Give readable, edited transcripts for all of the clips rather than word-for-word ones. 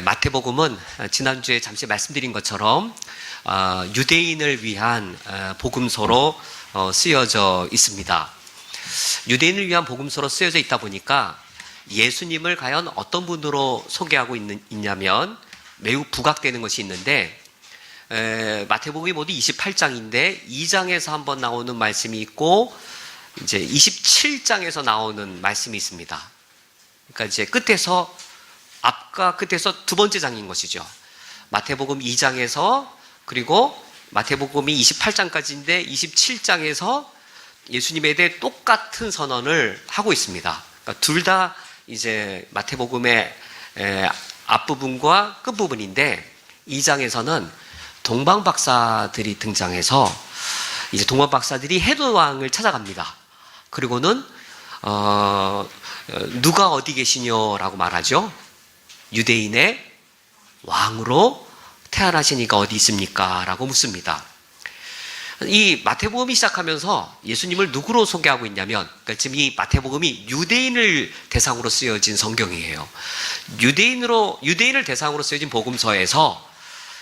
마태복음은 지난주에 잠시 말씀드린 것처럼 유대인을 위한 복음서로 쓰여져 있습니다. 유대인을 위한 복음서로 쓰여져 있다 보니까 예수님을 과연 어떤 분으로 소개하고 있냐면 매우 부각되는 것이 있는데, 마태복음이 모두 28장인데 2장에서 한번 나오는 말씀이 있고 이제 27장에서 나오는 말씀이 있습니다. 그러니까 이제 앞과 끝에서 두 번째 장인 것이죠. 마태복음 2장에서, 그리고 마태복음이 28장까지인데 27장에서 예수님에 대해 똑같은 선언을 하고 있습니다. 그러니까 둘 다 이제 마태복음의 앞부분과 끝부분인데, 2장에서는 동방박사들이 등장해서 이제 동방박사들이 헤롯 왕을 찾아갑니다. 그리고는 누가 어디 계시냐라고 말하죠. 유대인의 왕으로 태어나신 이가 어디 있습니까? 라고 묻습니다. 이 마태복음이 시작하면서 예수님을 누구로 소개하고 있냐면, 그러니까 지금 이 마태복음이 유대인을 대상으로 쓰여진 성경이에요. 유대인을 대상으로 쓰여진 복음서에서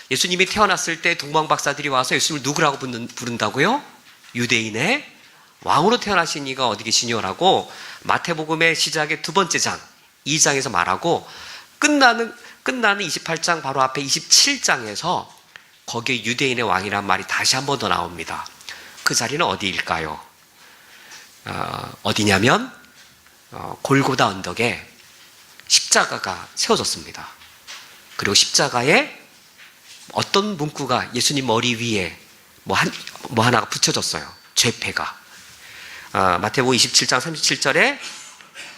예수님이 태어났을 때 동방박사들이 와서 예수님을 누구라고 부른다고요? 유대인의 왕으로 태어나신 이가 어디 계시냐라고 마태복음의 시작의 두 번째 장 2장에서 말하고, 끝나는 28장 바로 앞에 27장에서 거기에 유대인의 왕이란 말이 다시 한 번 더 나옵니다. 그 자리는 어디일까요? 어디냐면 골고다 언덕에 십자가가 세워졌습니다. 그리고 십자가에 어떤 문구가 예수님 머리 위에 뭐 하나가 붙여졌어요. 죄패가. 마태복음 27장 37절에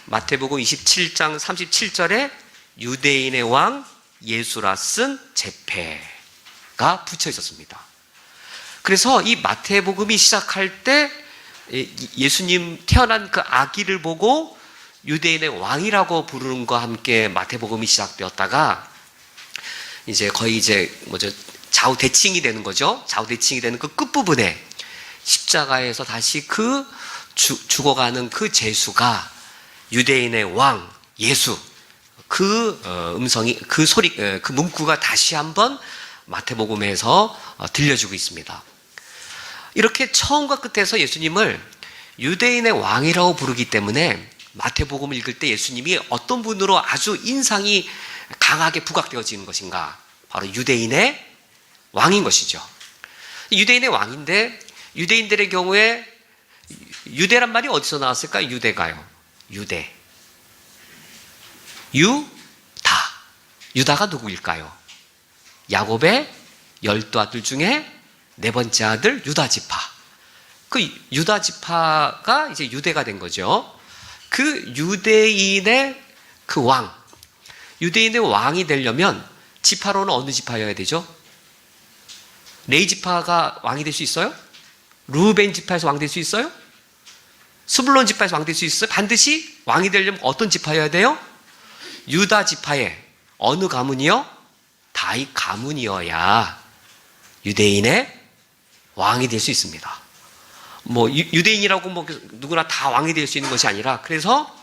마태복음 27장 37절에 유대인의 왕 예수라 쓴 죄패가 붙여 있었습니다. 그래서 이 마태복음이 시작할 때 예수님 태어난 그 아기를 보고 유대인의 왕이라고 부르는 것과 함께 마태복음이 시작되었다가 이제 거의 좌우 대칭이 되는 거죠. 좌우 대칭이 되는 그 끝부분에 십자가에서 다시 그 죽어가는 그 제수가 유대인의 왕 예수, 그 음성이, 그 소리, 그 문구가 다시 한번 마태복음에서 들려주고 있습니다. 이렇게 처음과 끝에서 예수님을 유대인의 왕이라고 부르기 때문에 마태복음을 읽을 때 예수님이 어떤 분으로 아주 인상이 강하게 부각되어지는 것인가? 바로 유대인의 왕인 것이죠. 유대인의 왕인데, 유대인들의 경우에 유대란 말이 어디서 나왔을까? 유대가요. 유다가 누구일까요? 야곱의 12아들 중에 네 번째 아들 유다 지파. 그 유다 지파가 이제 유대가 된 거죠. 그 유대인의 그 왕, 유대인의 왕이 되려면 지파로는 어느 지파여야 되죠? 레위 지파가 왕이 될 수 있어요? 루벤 지파에서 왕 될 수 있어요? 스불론 지파에서 왕 될 수 있어요? 반드시 왕이 되려면 어떤 지파여야 돼요? 유다 지파의 어느 가문이요? 다윗 가문이어야 유대인의 왕이 될 수 있습니다. 유대인이라고 누구나 다 왕이 될 수 있는 것이 아니라, 그래서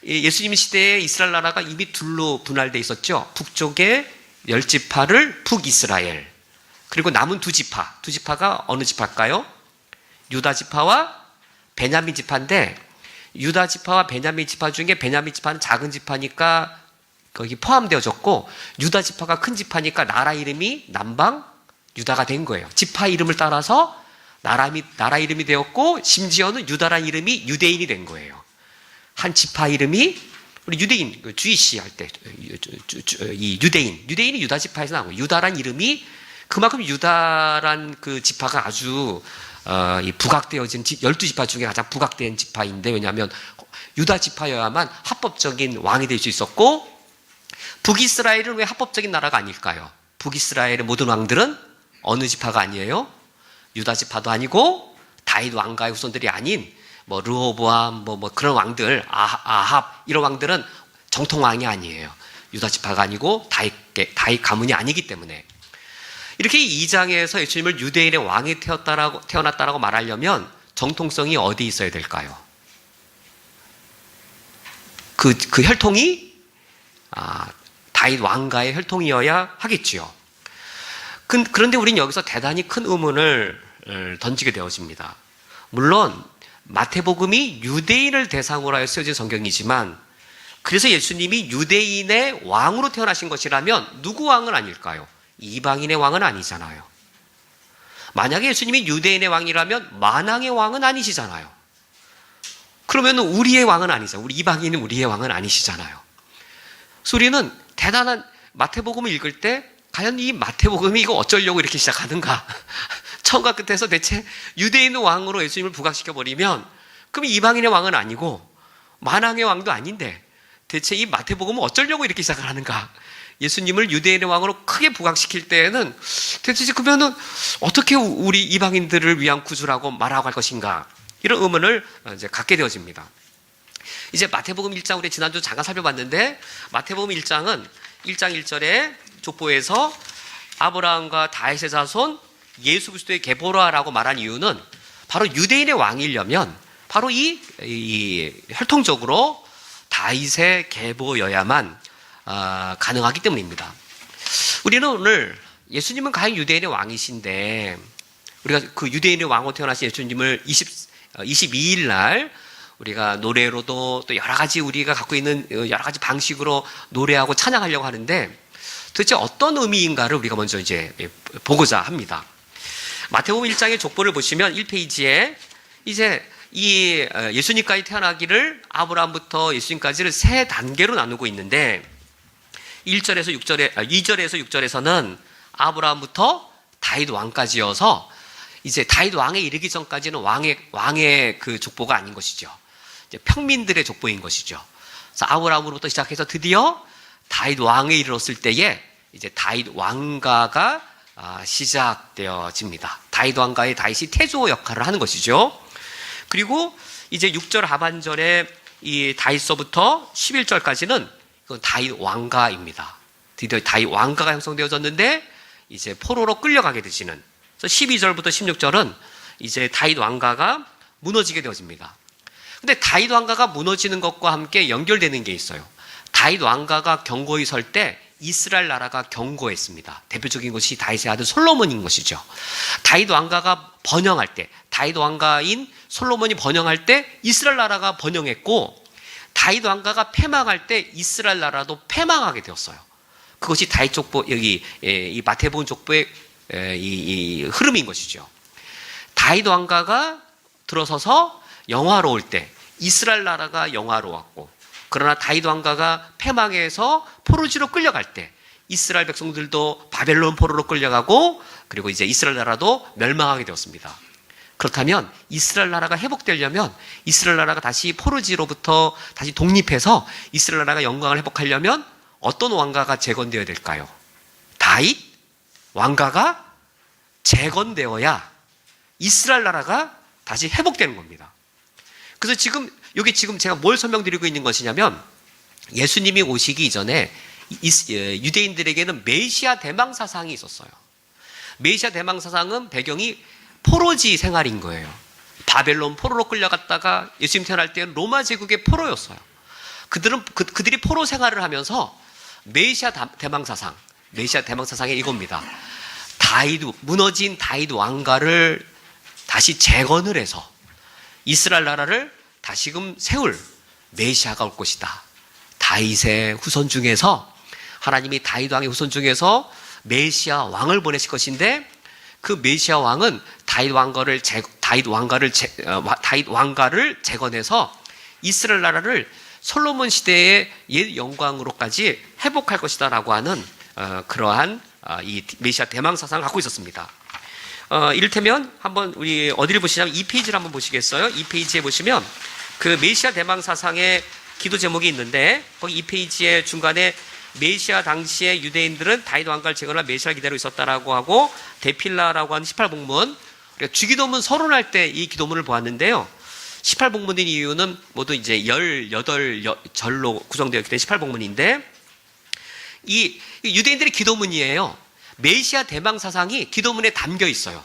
예수님 시대에 이스라엘 나라가 이미 둘로 분할되어 있었죠. 북쪽에 10지파를 북이스라엘, 그리고 남은 두 지파가 어느 지파일까요? 유다 지파와 베냐민 지파인데, 유다 지파와 베냐민 지파 중에 베냐민 지파는 작은 지파니까 거기 포함되어졌고, 유다 지파가 큰 지파니까 나라 이름이 남방 유다가 된 거예요. 지파 이름을 따라서 나라 이름이 되었고, 심지어는 유다라는 이름이 유대인이 된 거예요. 한 지파 이름이, 우리 유대인, 주이시 할 때, 이 유대인이 유다 지파에서 나온 거예요. 유다란 이름이, 그만큼 유다란 그 지파가 아주 부각되어진 12지파 중에 가장 부각된 지파인데, 왜냐하면 유다 지파여야만 합법적인 왕이 될 수 있었고, 북이스라엘은 왜 합법적인 나라가 아닐까요? 북이스라엘의 모든 왕들은 어느 지파가 아니에요? 유다 지파도 아니고, 다윗 왕가의 후손들이 아닌 르호보암 그런 왕들, 아합 이런 왕들은 정통 왕이 아니에요. 유다 지파가 아니고 다윗 가문이 아니기 때문에. 이렇게 2장에서 예수님을 유대인의 왕이 태어났다라고 말하려면 정통성이 어디 있어야 될까요? 그 혈통이 다윗 왕가의 혈통이어야 하겠지요. 그런데 우리는 여기서 대단히 큰 의문을 던지게 되어집니다. 물론 마태복음이 유대인을 대상으로 하여 쓰여진 성경이지만, 그래서 예수님이 유대인의 왕으로 태어나신 것이라면 누구 왕은 아닐까요? 이방인의 왕은 아니잖아요. 만약에 예수님이 유대인의 왕이라면 만왕의 왕은 아니시잖아요. 그러면 우리의 왕은 아니잖아요. 우리 이방인은 우리의 왕은 아니시잖아요. 그래서 우리는 대단한 마태복음을 읽을 때 과연 이 마태복음이 이거 어쩌려고 이렇게 시작하는가? 처음과 끝에서 대체 유대인의 왕으로 예수님을 부각시켜버리면 그럼 이방인의 왕은 아니고 만왕의 왕도 아닌데 대체 이 마태복음은 어쩌려고 이렇게 시작을 하는가? 예수님을 유대인의 왕으로 크게 부각시킬 때에는 대체 그러면은 어떻게 우리 이방인들을 위한 구주라고 말하고 할 것인가? 이런 의문을 이제 갖게 되어집니다. 이제 마태복음 1장 우리 지난주 잠깐 살펴봤는데, 마태복음 1장은 1장 1절에 족보에서 아브라함과 다윗의 자손 예수 그리스도의 계보라라고 말한 이유는 바로 유대인의 왕이려면 바로 이 혈통적으로 다윗의 계보여야만 가능하기 때문입니다. 우리는 오늘 예수님은 과연 유대인의 왕이신데, 우리가 그 유대인의 왕으로 태어나신 예수님을 22일 날 우리가 노래로도 또 여러 가지 우리가 갖고 있는 여러 가지 방식으로 노래하고 찬양하려고 하는데, 도대체 어떤 의미인가를 우리가 먼저 이제 보고자 합니다. 마태복음 1장의 족보를 보시면 1페이지에 이제 이 예수님까지 태어나기를 아브라함부터 예수님까지를 세 단계로 나누고 있는데, 2절에서 6절에서는 아브라함부터 다윗 왕까지여서 이제 다윗 왕에 이르기 전까지는 왕의 그 족보가 아닌 것이죠. 이제 평민들의 족보인 것이죠. 그래서 아브라함으로부터 시작해서 드디어 다윗 왕에 이르렀을 때에 이제 다윗 왕가가 시작되어집니다. 다윗 왕가의 다윗이 태조 역할을 하는 것이죠. 그리고 이제 6절 하반절에 이 다윗서부터 11절까지는 다윗 왕가입니다. 드디어 다윗 왕가가 형성되어졌는데 이제 포로로 끌려가게 되시는. 그래서 12절부터 16절은 이제 다윗 왕가가 무너지게 되어집니다. 근데 다윗 왕가가 무너지는 것과 함께 연결되는 게 있어요. 다윗 왕가가 경고히 설 때 이스라엘 나라가 경고했습니다. 대표적인 것이 다윗의 아들 솔로몬인 것이죠. 다윗 왕가가 번영할 때, 다윗 왕가인 솔로몬이 번영할 때 이스라엘 나라가 번영했고, 다윗 왕가가 패망할 때 이스라엘 나라도 패망하게 되었어요. 그것이 다윗 족보, 여기 이 마태복음 족보의 이 흐름인 것이죠. 다윗 왕가가 들어서서 영화로울 때 이스라엘 나라가 영화로웠고, 그러나 다윗 왕가가 패망해서 포로지로 끌려갈 때 이스라엘 백성들도 바벨론 포로로 끌려가고, 그리고 이제 이스라엘 나라도 멸망하게 되었습니다. 그렇다면 이스라엘 나라가 회복되려면, 이스라엘 나라가 다시 포로지로부터 다시 독립해서 이스라엘 나라가 영광을 회복하려면 어떤 왕가가 재건되어야 될까요? 다윗 왕가가 재건되어야 이스라엘 나라가 다시 회복되는 겁니다. 그래서 여기 지금 제가 뭘 설명드리고 있는 것이냐면, 예수님이 오시기 이전에 유대인들에게는 메시아 대망 사상이 있었어요. 메시아 대망 사상은 배경이 포로지 생활인 거예요. 바벨론 포로로 끌려갔다가 예수님 태어날 때는 로마 제국의 포로였어요. 그들이 포로 생활을 하면서 메시아 대망 사상이 이겁니다. 무너진 다윗 왕가를 다시 재건을 해서 이스라엘 나라를 다시금 세울 메시아가 올 것이다. 다윗의 후손 중에서, 하나님이 다윗 왕의 후손 중에서 메시아 왕을 보내실 것인데, 그 메시아 왕은 다윗 왕가를 재건해서 이스라엘 나라를 솔로몬 시대의 옛 영광으로까지 회복할 것이다라고 하는 그러한 이 메시아 대망 사상을 갖고 있었습니다. 이를테면 한번 우리 어디를 보시냐면 2페이지를 한번 보시겠어요? 2페이지에 보시면 그 메시아 대망 사상의 기도 제목이 있는데, 거기 2페이지의 중간에 메시아 당시의 유대인들은 다윗 왕가를 재건할 메시아를 기다리고 있었다라고 하고, 데필라라고 하는 18복문, 우리가 주기도문 서론할 때 이 기도문을 보았는데요. 18복문인 이유는 모두 이제 18절로 구성되어 있기 때문에 18복문인데, 이 유대인들의 기도문이에요. 메시아 대망 사상이 기도문에 담겨 있어요.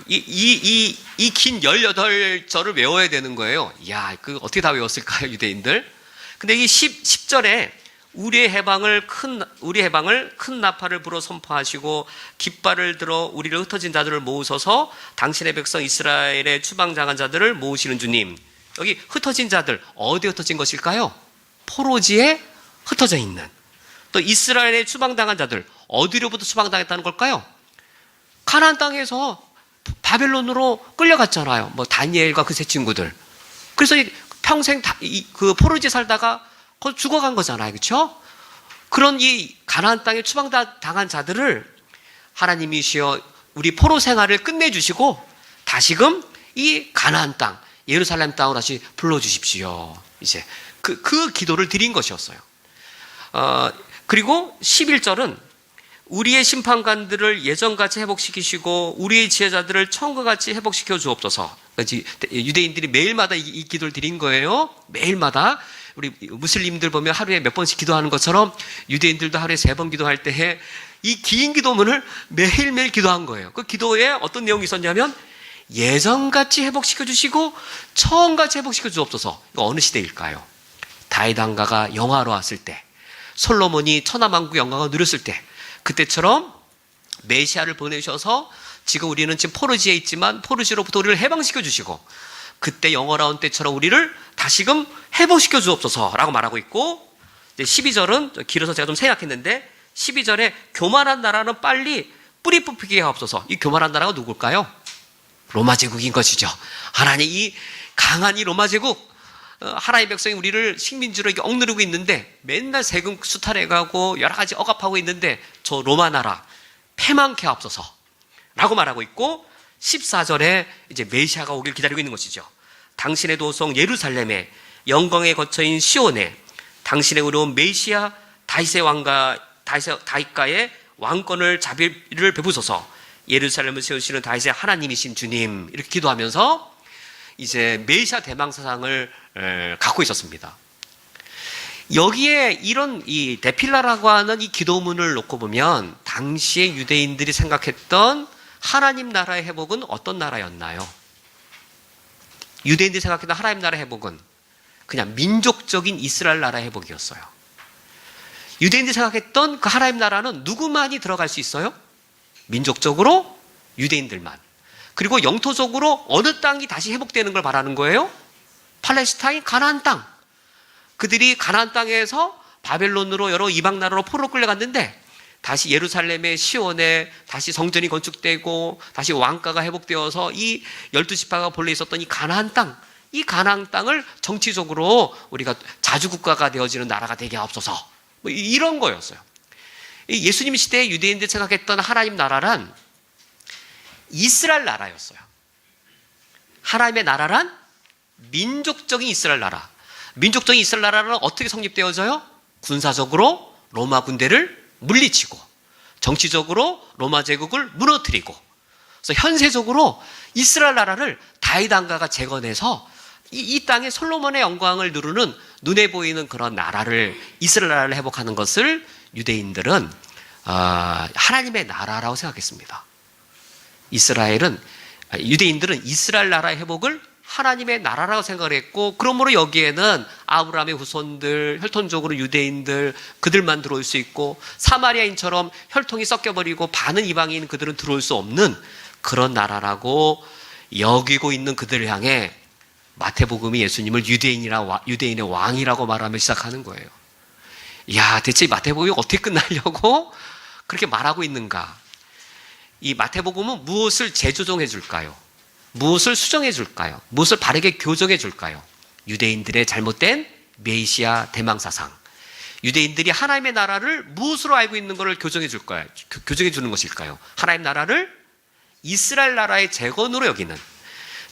이 긴 18절을 외워야 되는 거예요. 이야, 어떻게 다 외웠을까요, 유대인들? 근데 이 10절에 우리의 해방을 큰 나팔을 불어 선포하시고 깃발을 들어 우리를 흩어진 자들을 모으소서. 당신의 백성 이스라엘의 추방당한 자들을 모으시는 주님. 여기 흩어진 자들, 어디에 흩어진 것일까요? 포로지에 흩어져 있는. 또 이스라엘의 추방당한 자들, 어디로부터 추방당했다는 걸까요? 가나안 땅에서 바벨론으로 끌려갔잖아요. 뭐 다니엘과 그 세 친구들. 그래서 평생 그 포로지에 살다가 거기 죽어간 거잖아요. 그렇죠? 그런 이 가나안 땅에 추방당한 자들을 하나님이시여 우리 포로 생활을 끝내주시고 다시금 이 가나안 땅, 예루살렘 땅으로 다시 불러주십시오. 이제 그 기도를 드린 것이었어요. 그리고 11절은 우리의 심판관들을 예전같이 회복시키시고 우리의 지혜자들을 처음과 같이 회복시켜 주옵소서. 유대인들이 매일마다 이 기도를 드린 거예요. 매일마다. 우리 무슬림들 보면 하루에 몇 번씩 기도하는 것처럼 유대인들도 하루에 3번 기도할 때에 이 긴 기도문을 매일매일 기도한 거예요. 그 기도에 어떤 내용이 있었냐면 예전같이 회복시켜 주시고 처음같이 회복시켜 주옵소서. 이거 어느 시대일까요? 다윗 왕가가 영화로웠을 때, 솔로몬이 천하만국 영광을 누렸을 때, 그때처럼 메시아를 보내셔서 지금 우리는 지금 포르지에 있지만 포르지로부터 우리를 해방시켜 주시고 그때 영원한 때처럼 우리를 다시금 회복시켜 주옵소서라고 말하고 있고, 12절은 길어서 제가 좀 생각했는데 12절에 교만한 나라는 빨리 뿌리 뽑히게 하옵소서. 이 교만한 나라가 누굴까요? 로마 제국인 것이죠. 하나님 이 강한 이 로마 제국, 하나님의 백성이 우리를 식민지로 이렇게 억누르고 있는데 맨날 세금 수탈해가고 여러 가지 억압하고 있는데 저 로마 나라 패망케 하옵소서 라고 말하고 있고, 14절에 이제 메시아가 오길 기다리고 있는 것이죠. 당신의 도성 예루살렘에 영광의 거처인 시온에 당신의 의로운 메시아 다윗가의 왕권을 자비를 베푸소서. 예루살렘을 세우시는 다윗의 하나님이신 주님. 이렇게 기도하면서 이제 메시아 대망사상을 갖고 있었습니다. 여기에 이런 이 데필라라고 하는 이 기도문을 놓고 보면 당시에 유대인들이 생각했던 하나님 나라의 회복은 어떤 나라였나요? 유대인들이 생각했던 하나님 나라의 회복은 그냥 민족적인 이스라엘 나라의 회복이었어요. 유대인들이 생각했던 그 하나님 나라는 누구만이 들어갈 수 있어요? 민족적으로 유대인들만. 그리고 영토적으로 어느 땅이 다시 회복되는 걸 바라는 거예요? 팔레스타인, 가나안 땅. 그들이 가나안 땅에서 바벨론으로 여러 이방 나라로 포로로 끌려갔는데 다시 예루살렘의 시온에 다시 성전이 건축되고 다시 왕가가 회복되어서 이 12지파가 본래 있었던 이 가나안 땅, 이 가나안 땅을 정치적으로 우리가 자주국가가 되어지는 나라가 되게 하옵소서. 뭐 이런 거였어요. 예수님 시대에 유대인들이 생각했던 하나님 나라란 이스라엘 나라였어요. 하나님의 나라란 민족적인 이스라엘 나라. 민족적인 이스라엘 나라는 어떻게 성립되어져요? 군사적으로 로마 군대를 물리치고, 정치적으로 로마 제국을 무너뜨리고, 그래서 현세적으로 이스라엘 나라를 다윗 왕가가 재건해서 이 땅에 솔로몬의 영광을 누르는 눈에 보이는 그런 나라를, 이스라엘 나라를 회복하는 것을 유대인들은 하나님의 나라라고 생각했습니다. 유대인들은 이스라엘 나라의 회복을 하나님의 나라라고 생각을 했고, 그러므로 여기에는 아브라함의 후손들, 혈통적으로 유대인들, 그들만 들어올 수 있고, 사마리아인처럼 혈통이 섞여버리고 반은 이방인 그들은 들어올 수 없는 그런 나라라고 여기고 있는 그들을 향해 마태복음이 예수님을 유대인의 왕이라고 말하며 시작하는 거예요. 이야, 대체 마태복음이 어떻게 끝나려고 그렇게 말하고 있는가? 이 마태복음은 무엇을 재조정해 줄까요? 무엇을 수정해 줄까요? 무엇을 바르게 교정해 줄까요? 유대인들의 잘못된 메시아 대망사상. 유대인들이 하나님의 나라를 무엇으로 알고 있는 것을 교정해 줄까요? 교정해 주는 것일까요? 하나님 나라를 이스라엘 나라의 재건으로 여기는,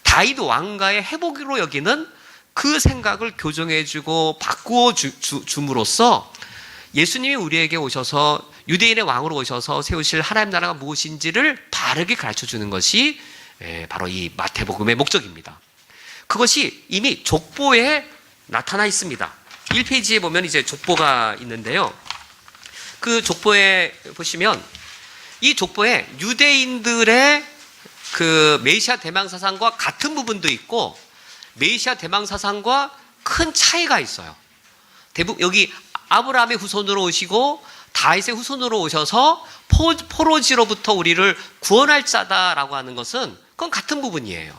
다윗 왕가의 회복으로 여기는 그 생각을 교정해 주고 바꾸어 줌으로써 예수님이 우리에게 오셔서 유대인의 왕으로 오셔서 세우실 하나님 나라가 무엇인지를 바르게 가르쳐 주는 것이 바로 이 마태복음의 목적입니다. 그것이 이미 족보에 나타나 있습니다. 1페이지에 보면 이제 족보가 있는데요. 그 족보에 보시면 이 족보에 유대인들의 그 메시아 대망사상과 같은 부분도 있고 메시아 대망사상과 큰 차이가 있어요. 여기 아브라함의 후손으로 오시고 다윗의 후손으로 오셔서 포로지로부터 우리를 구원할 자다라고 하는 것은 그건 같은 부분이에요.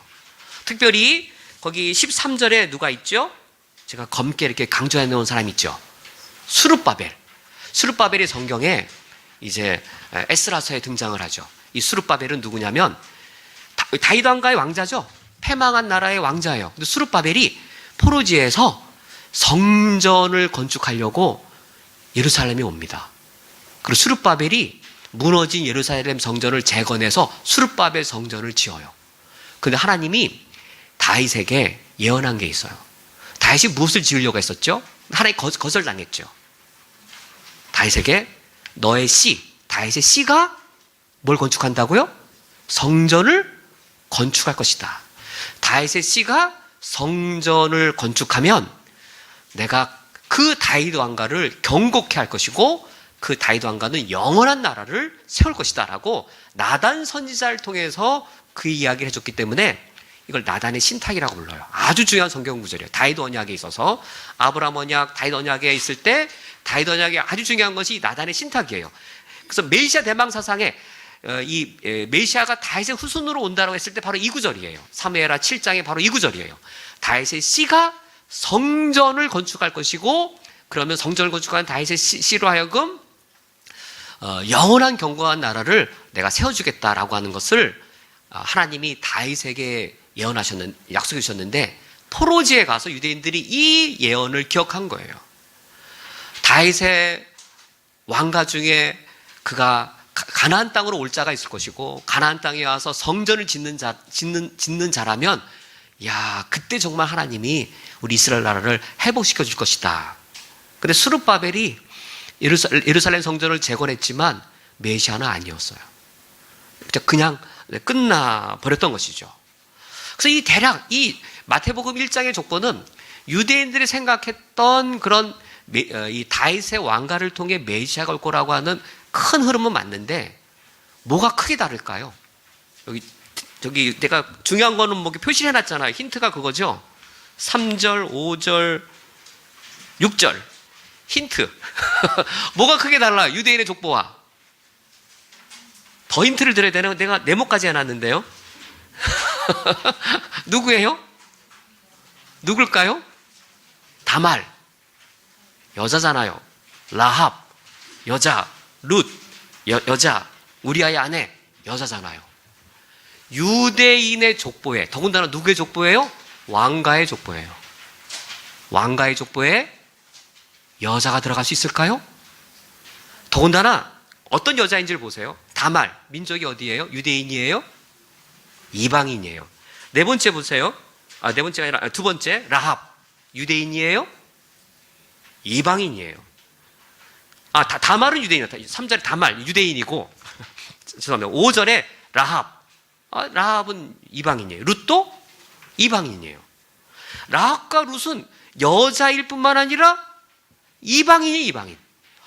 특별히 거기 13절에 누가 있죠? 제가 검게 이렇게 강조해 놓은 사람 있죠? 스룹바벨. 스룹바벨이 성경에 이제 에스라서에 등장을 하죠. 이 스룹바벨은 누구냐면 다윗 왕가의 왕자죠. 패망한 나라의 왕자예요. 근데 스룹바벨이 포로지에서 성전을 건축하려고 예루살렘에 옵니다. 그리고 스룹바벨이 무너진 예루살렘 성전을 재건해서 스룹바벨 성전을 지어요. 근데 하나님이 다윗에게 예언한 게 있어요. 다윗이 무엇을 지으려고 했었죠? 하나님 거절당했죠. 다윗에게 너의 다윗의 씨가 뭘 건축한다고요? 성전을 건축할 것이다. 다윗의 씨가 성전을 건축하면 내가 그 다윗 왕가를 경고케 할 것이고 그 다윗 왕가는 영원한 나라를 세울 것이다 라고 나단 선지자를 통해서 그 이야기를 해줬기 때문에 이걸 나단의 신탁이라고 불러요. 아주 중요한 성경 구절이에요. 다윗 언약에 있어서 아브라함 언약, 다윗 언약에 있을 때 다윗 언약에 아주 중요한 것이 나단의 신탁이에요. 그래서 메시아 대망 사상에 이 메시아가 다윗의 후손으로 온다고 했을 때 바로 이 구절이에요. 사무엘하 7장에 바로 이 구절이에요. 다윗의 씨가 성전을 건축할 것이고 그러면 성전을 건축한 다윗의 씨로 하여금 영원한 경고한 나라를 내가 세워주겠다라고 하는 것을 하나님이 다윗에게 약속해 주셨는데 포로지에 가서 유대인들이 이 예언을 기억한 거예요. 다윗의 왕가 중에 그가 가나안 땅으로 올 자가 있을 것이고 가나안 땅에 와서 성전을 짓는 자라면 그때 정말 하나님이 우리 이스라엘 나라를 회복시켜 줄 것이다. 근데 스룹바벨이 예루살렘 성전을 재건했지만 메시아는 아니었어요. 그냥 끝나 버렸던 것이죠. 그래서 이 마태복음 1장의 족보는 유대인들이 생각했던 그런 이 다윗의 왕가를 통해 메시아가 올 거라고 하는 큰 흐름은 맞는데 뭐가 크게 다를까요? 저기 내가 중요한 거는 뭐 표시를 해놨잖아요. 힌트가 그거죠. 3절, 5절, 6절 힌트. 뭐가 크게 달라요? 유대인의 족보와. 더 힌트를 드려야 되나? 내가 네모까지 해놨는데요. 누구예요? 누굴까요? 다말 여자잖아요. 라합 여자, 룻 여자, 우리아의 아내 여자잖아요. 유대인의 족보에 더군다나 누구의 족보예요? 왕가의 족보예요. 왕가의 족보에 여자가 들어갈 수 있을까요? 더군다나 어떤 여자인지를 보세요. 다말 민족이 어디예요? 유대인이에요? 이방인이에요. 네 번째 보세요. 네 번째가 아니라 두 번째 라합 유대인이에요? 이방인이에요. 다말은 유대인이다. 3절에 다말 유대인이고 죄송합니다. 5절에 라합 라합은 이방인이에요. 룻도 이방인이에요. 라합과 룻은 여자일 뿐만 아니라 이방인.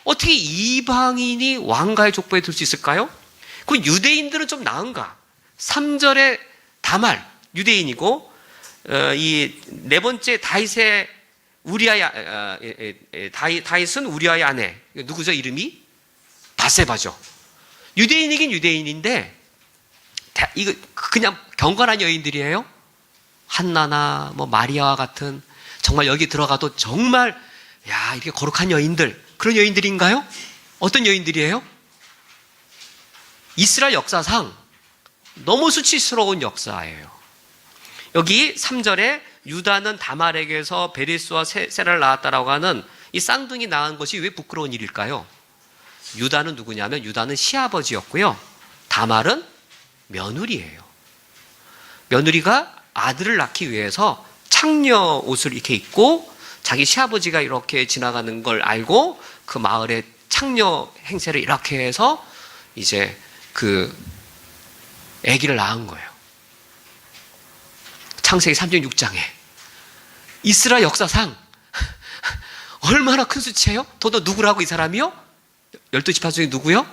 어떻게 이방인이 왕가의 족보에 들 수 있을까요? 그 유대인들은 좀 나은가? 3절에 다말 유대인이고 이 네 번째 다윗은 우리아의 아내 누구죠? 이름이 바세바죠. 유대인이긴 유대인인데 이거 그냥 경건한 여인들이에요. 한나나 뭐 마리아와 같은 정말 여기 들어가도 정말 이렇게 거룩한 여인들 그런 여인들인가요? 어떤 여인들이에요? 이스라엘 역사상 너무 수치스러운 역사예요. 여기 3절에 유다는 다말에게서 베레스와 세라를 낳았다라고 하는 이 쌍둥이 낳은 것이 왜 부끄러운 일일까요? 유다는 누구냐면 유다는 시아버지였고요. 다말은 며느리예요. 며느리가 아들을 낳기 위해서 창녀 옷을 이렇게 입고 자기 시아버지가 이렇게 지나가는 걸 알고 그 마을에 창녀 행세를 이렇게 해서 이제 그 아기를 낳은 거예요. 창세기 36장에 이스라엘 역사상 얼마나 큰 수치예요? 더더 누구라고 이 사람이요? 12지파 중에 누구요?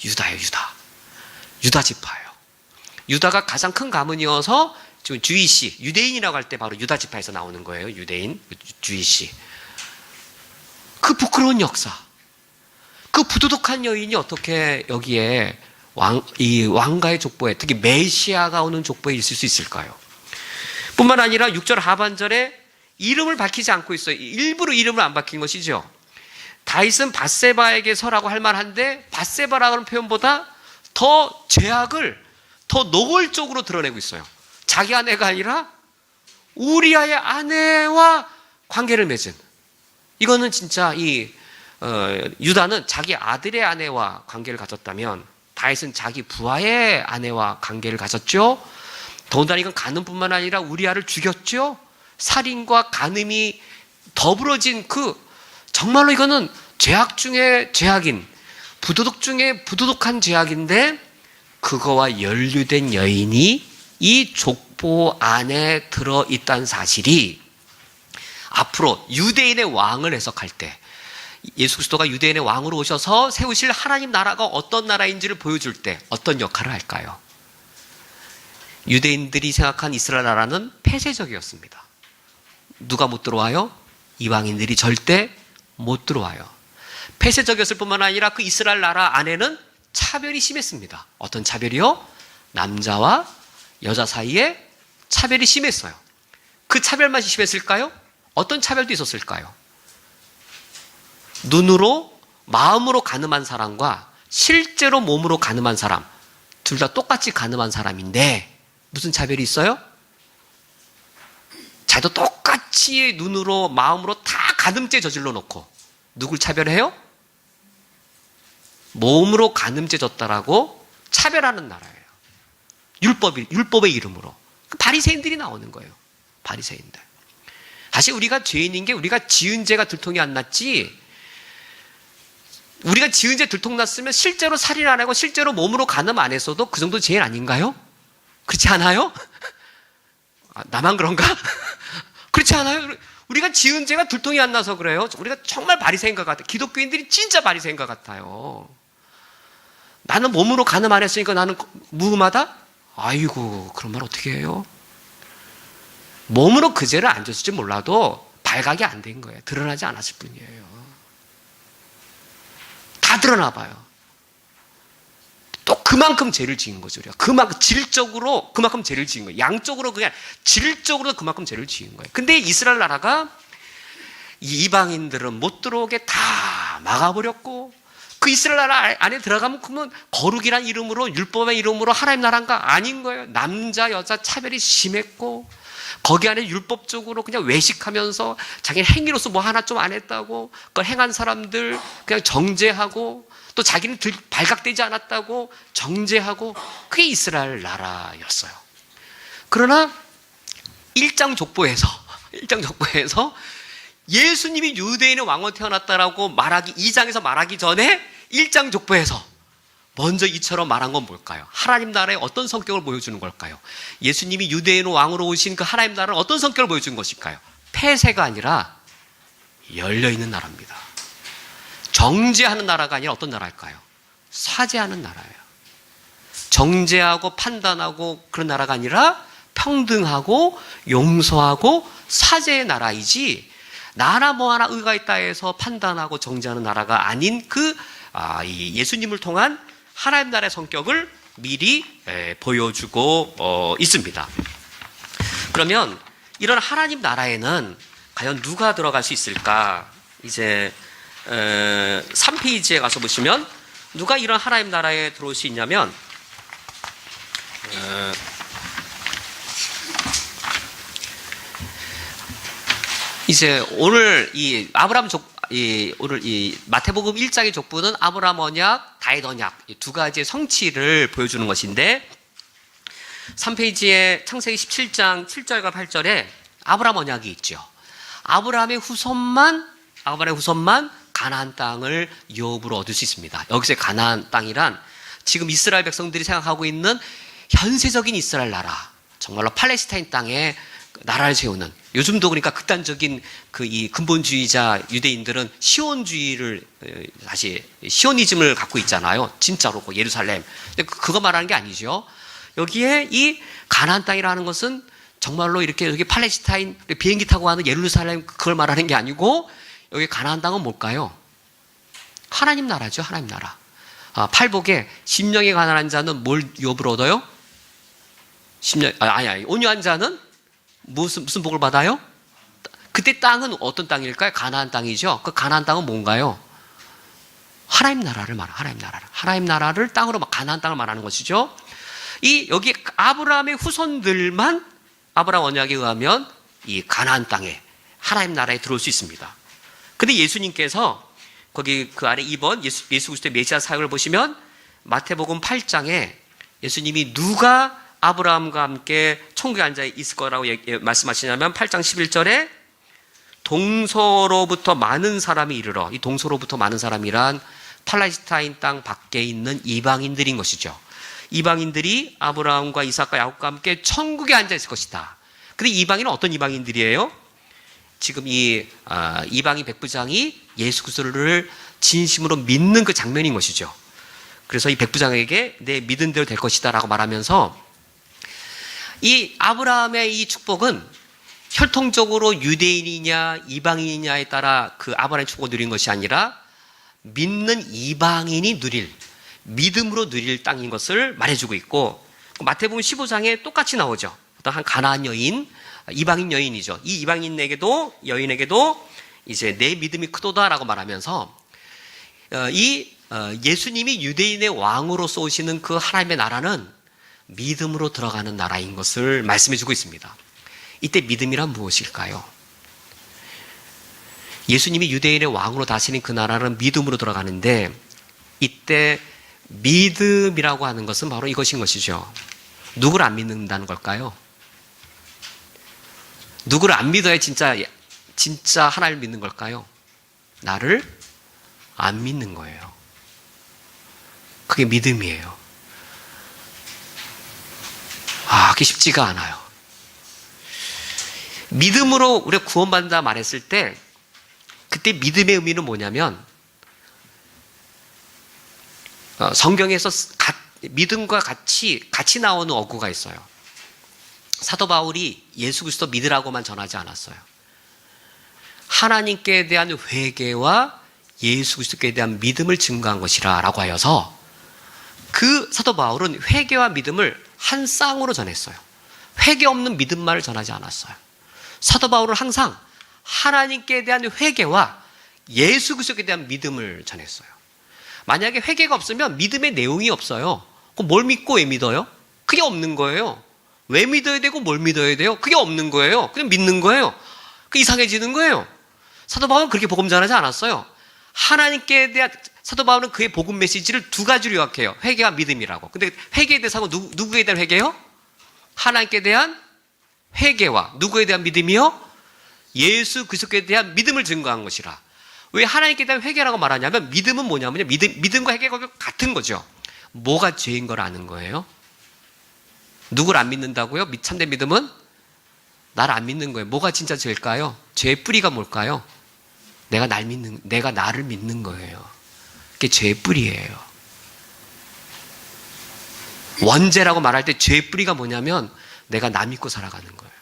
유다예요. 유다 지파예요. 유다가 가장 큰 가문이어서 지금 주이시 유대인이라고 할 때 바로 유다 지파에서 나오는 거예요. 유대인 주이시. 그 부끄러운 역사, 그 부도덕한 여인이 어떻게 여기에 이 왕가의 족보에, 특히 메시아가 오는 족보에 있을 수 있을까요? 뿐만 아니라 6절 하반절에 이름을 밝히지 않고 있어요. 일부러 이름을 안 밝힌 것이죠. 다윗은 밧세바에게 서라고 할 만한데 밧세바라는 표현보다 더 죄악을 더 노골적으로 드러내고 있어요. 자기 아내가 아니라 우리아의 아내와 관계를 맺은, 이거는 진짜 유다는 자기 아들의 아내와 관계를 가졌다면 다윗은 자기 부하의 아내와 관계를 가졌죠. 더군다나 이건 간음뿐만 아니라 우리아를 죽였죠. 살인과 간음이 더불어진 정말로 이거는 죄악 중에 죄악인, 부도덕 중에 부도덕한 죄악인데 그거와 연루된 여인이 이 족보 안에 들어있다는 사실이 앞으로 유대인의 왕을 해석할 때, 예수 그리스도가 유대인의 왕으로 오셔서 세우실 하나님 나라가 어떤 나라인지를 보여줄 때 어떤 역할을 할까요? 유대인들이 생각한 이스라엘 나라는 폐쇄적이었습니다. 누가 못 들어와요? 이방인들이 절대 못 들어와요. 폐쇄적이었을 뿐만 아니라 그 이스라엘 나라 안에는 차별이 심했습니다. 어떤 차별이요? 남자와 여자 사이에 차별이 심했어요. 그 차별만 심했을까요? 어떤 차별도 있었을까요? 눈으로, 마음으로 가늠한 사람과 실제로 몸으로 가늠한 사람, 둘 다 똑같이 가늠한 사람인데 무슨 차별이 있어요? 자기도 똑같이 눈으로, 마음으로 다 가늠죄 저질러 놓고 누굴 차별해요? 몸으로 가늠죄 졌다라고 차별하는 나라예요. 율법의 이름으로. 바리새인들이 나오는 거예요. 바리새인들. 사실 우리가 죄인인 게 우리가 지은 죄가 들통이 안 났지, 우리가 지은 죄 들통났으면 실제로 살인 안 하고 실제로 몸으로 가늠 안 했어도 그 정도 죄인 아닌가요? 그렇지 않아요? 나만 그런가? 그렇지 않아요? 우리가 지은 죄가 들통이 안 나서 그래요. 우리가 정말 바리새인 것 같아요. 기독교인들이 진짜 바리새인 것 같아요. 나는 몸으로 가늠 안 했으니까 나는 무음하다? 아이고, 그런 말 어떻게 해요? 몸으로 그 죄를 안 졌을지 몰라도 발각이 안 된 거예요. 드러나지 않았을 뿐이에요. 다 드러나 봐요. 또 그만큼 죄를 지은 거죠. 우리가 그만큼 질적으로 그만큼 죄를 지은 거예요. 양적으로 그냥 질적으로 그만큼 죄를 지은 거예요. 근데 이스라엘 나라가 이방인들은 못 들어오게 다 막아버렸고, 그 이스라엘 나라 안에 들어가면 그러면 거룩이란 이름으로, 율법의 이름으로 하나님 나라가 아닌 거예요. 남자 여자 차별이 심했고, 거기 안에 율법적으로 그냥 외식하면서 자기 행위로서 뭐 하나 좀 안 했다고 그걸 행한 사람들 그냥 정죄하고, 또 자기는 발각되지 않았다고 정죄하고, 그게 이스라엘 나라였어요. 그러나 1장 족보에서 예수님이 유대인의 왕으로 태어났다라고 말하기, 2장에서 말하기 전에 1장 족보에서 먼저 이처럼 말한 건 뭘까요? 하나님 나라의 어떤 성격을 보여주는 걸까요? 예수님이 유대인의 왕으로 오신 그 하나님 나라는 어떤 성격을 보여주는 것일까요? 폐쇄가 아니라 열려있는 나라입니다. 정죄하는 나라가 아니라 어떤 나라일까요? 사죄하는 나라예요. 정죄하고 판단하고 그런 나라가 아니라 평등하고 용서하고 사죄의 나라이지, 나나 뭐 하나 의가 있다 해서 판단하고 정죄하는 나라가 아닌 이 예수님을 통한 하나님 나라의 성격을 미리 보여주고 있습니다. 그러면 이런 하나님 나라에는 과연 누가 들어갈 수 있을까? 이제 3페이지에 가서 보시면 누가 이런 하나님 나라에 들어올 수 있냐면, 이제 오늘 오늘 이 마태복음 1장의 족보는 아브라함 언약, 다윗 언약, 이 두 가지의 성취를 보여주는 것인데, 3페이지에 창세기 17장 7절과 8절에 아브라함 언약이 있죠. 아브라함의 후손만 가나안 땅을 유업으로 얻을 수 있습니다. 여기서의 가나안 땅이란 지금 이스라엘 백성들이 생각하고 있는 현세적인 이스라엘 나라, 정말로 팔레스타인 땅에 나라를 세우는, 요즘도 그러니까 극단적인 이 근본주의자 유대인들은 시온주의를, 다시 시오니즘을 갖고 있잖아요. 진짜로 예루살렘. 근데 그거 말하는 게 아니죠. 여기에 이 가나안 땅이라는 것은 정말로 이렇게 여기 팔레스타인 비행기 타고 가는 예루살렘, 그걸 말하는 게 아니고, 여기 가나안 땅은 뭘까요? 하나님 나라죠. 하나님 나라. 팔복에 심령이 가난한 자는 뭘 유업을 얻어요? 온유한 자는 무슨 복을 받아요? 그때 땅은 어떤 땅일까요? 가나안 땅이죠. 그 가나안 땅은 뭔가요? 하나님 나라를 말해요. 하나님 나라를 땅으로 가나안 땅을 말하는 것이죠. 여기 아브라함의 후손들만 아브라함 언약에 의하면 이 가나안 땅에 하나님 나라에 들어올 수 있습니다. 근데 예수님께서 거기 그 아래 2번 예수 그리스도의 메시아 사역을 보시면 마태복음 8장에 예수님이 누가 아브라함과 함께 천국에 앉아 있을 거라고 말씀하시냐면 8장 11절에 동서로부터 많은 사람이 이르러, 이 동서로부터 많은 사람이란 팔레스타인 땅 밖에 있는 이방인들인 것이죠. 이방인들이 아브라함과 이삭과 야곱과 함께 천국에 앉아 있을 것이다. 근데 이방인은 어떤 이방인들이에요? 지금 이 이방인 백부장이 예수 그리스도를 진심으로 믿는 그 장면인 것이죠. 그래서 이 백부장에게 내 믿은 대로 될 것이다 라고 말하면서 이 아브라함의 이 축복은 혈통적으로 유대인이냐 이방인이냐에 따라 그 아브라함의 축복을 누린 것이 아니라 믿는 이방인이 누릴, 믿음으로 누릴 땅인 것을 말해주고 있고, 마태복음 15장에 똑같이 나오죠. 어떤 한 가나안 여인, 이방인 여인이죠. 이 여인에게도 이제 내 믿음이 크도다라고 말하면서 예수님이 유대인의 왕으로서 오시는 그 하나님의 나라는 믿음으로 들어가는 나라인 것을 말씀해주고 있습니다. 이때 믿음이란 무엇일까요? 예수님이 유대인의 왕으로 다스리는 그 나라는 믿음으로 들어가는데, 이때 믿음이라고 하는 것은 바로 이것인 것이죠. 누구를 안 믿는다는 걸까요? 누구를 안 믿어야 진짜 하나님을 믿는 걸까요? 나를 안 믿는 거예요. 그게 믿음이에요. 그게 쉽지가 않아요. 믿음으로 우리가 구원받는다 말했을 때, 그때 믿음의 의미는 뭐냐면, 성경에서 믿음과 같이 나오는 어구가 있어요. 사도 바울이 예수 그리스도 믿으라고만 전하지 않았어요. 하나님께 대한 회개와 예수 그리스도께 대한 믿음을 증거한 것이라 라고 하여서, 그 사도 바울은 회개와 믿음을 한 쌍으로 전했어요. 회개 없는 믿음만을 전하지 않았어요. 사도 바울은 항상 하나님께 대한 회개와 예수 그리스도께 대한 믿음을 전했어요. 만약에 회개가 없으면 믿음의 내용이 없어요. 그럼 뭘 믿고 왜 믿어요? 그게 없는 거예요. 왜 믿어야 되고 뭘 믿어야 돼요? 그게 없는 거예요. 그냥 믿는 거예요. 그게 이상해지는 거예요. 사도 바울은 그렇게 복음 전하지 않았어요. 하나님께 대한, 사도 바울은 그의 복음 메시지를 두 가지로 요약해요. 회개와 믿음이라고. 근데 회개의 대상은 누구에 대한 회개요? 하나님께 대한 회개와 누구에 대한 믿음이요? 예수 그리스도에 대한 믿음을 증거한 것이라. 왜 하나님께 대한 회개라고 말하냐면, 믿음은 뭐냐면요, 믿음과 회개가 같은 거죠. 뭐가 죄인 걸 아는 거예요? 누구를 안 믿는다고요? 참된 믿음은 나를 안 믿는 거예요. 뭐가 진짜 죄일까요? 죄의 뿌리가 뭘까요? 내가 나를 믿는 거예요. 그게 죄의 뿌리예요. 원죄라고 말할 때 죄의 뿌리가 뭐냐면, 내가 나 믿고 살아가는 거예요.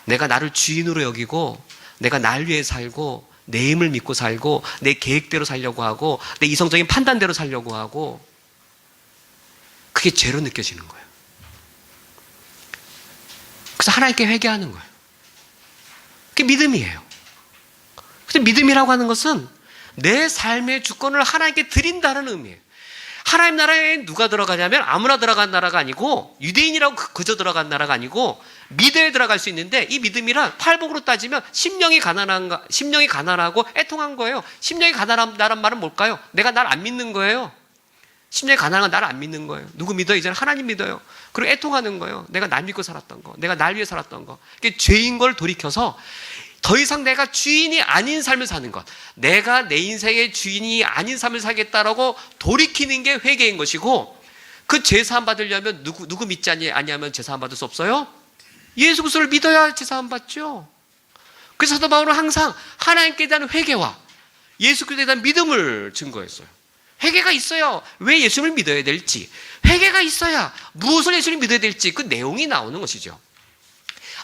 내가 나를 주인으로 여기고, 내가 날 위해 살고, 내 힘을 믿고 살고, 내 계획대로 살려고 하고, 내 이성적인 판단대로 살려고 하고, 그게 죄로 느껴지는 거예요. 그래서 하나님께 회개하는 거예요. 그게 믿음이에요. 그래서 믿음이라고 하는 것은 내 삶의 주권을 하나님께 드린다는 의미예요. 하나님 나라에 누가 들어가냐면 아무나 들어간 나라가 아니고, 유대인이라고 그저 들어간 나라가 아니고 믿음에 들어갈 수 있는데, 이 믿음이란 팔복으로 따지면 심령이 가난하고 애통한 거예요. 심령이 가난하다는 말은 뭘까요? 내가 날 안 믿는 거예요. 심령이 가난한 건 나를 안 믿는 거예요. 누구 믿어요? 이제는 하나님 믿어요. 그리고 애통하는 거예요. 내가 날 믿고 살았던 거, 내가 날 위해 살았던 거. 그게 죄인 걸 돌이켜서 더 이상 내가 주인이 아닌 삶을 사는 것, 내가 내 인생의 주인이 아닌 삶을 살겠다라고 돌이키는 게 회개인 것이고, 그 죄사함 받으려면 누구 믿지 아니하면 죄사함 받을 수 없어요? 예수 그리스도를 믿어야 죄사함 받죠. 그래서 사도 바울은 항상 하나님께 대한 회개와 예수 그리스도에 대한 믿음을 증거했어요. 회개가 있어야 왜 예수님을 믿어야 될지, 회개가 있어야 무엇을 예수님을 믿어야 될지, 그 내용이 나오는 것이죠.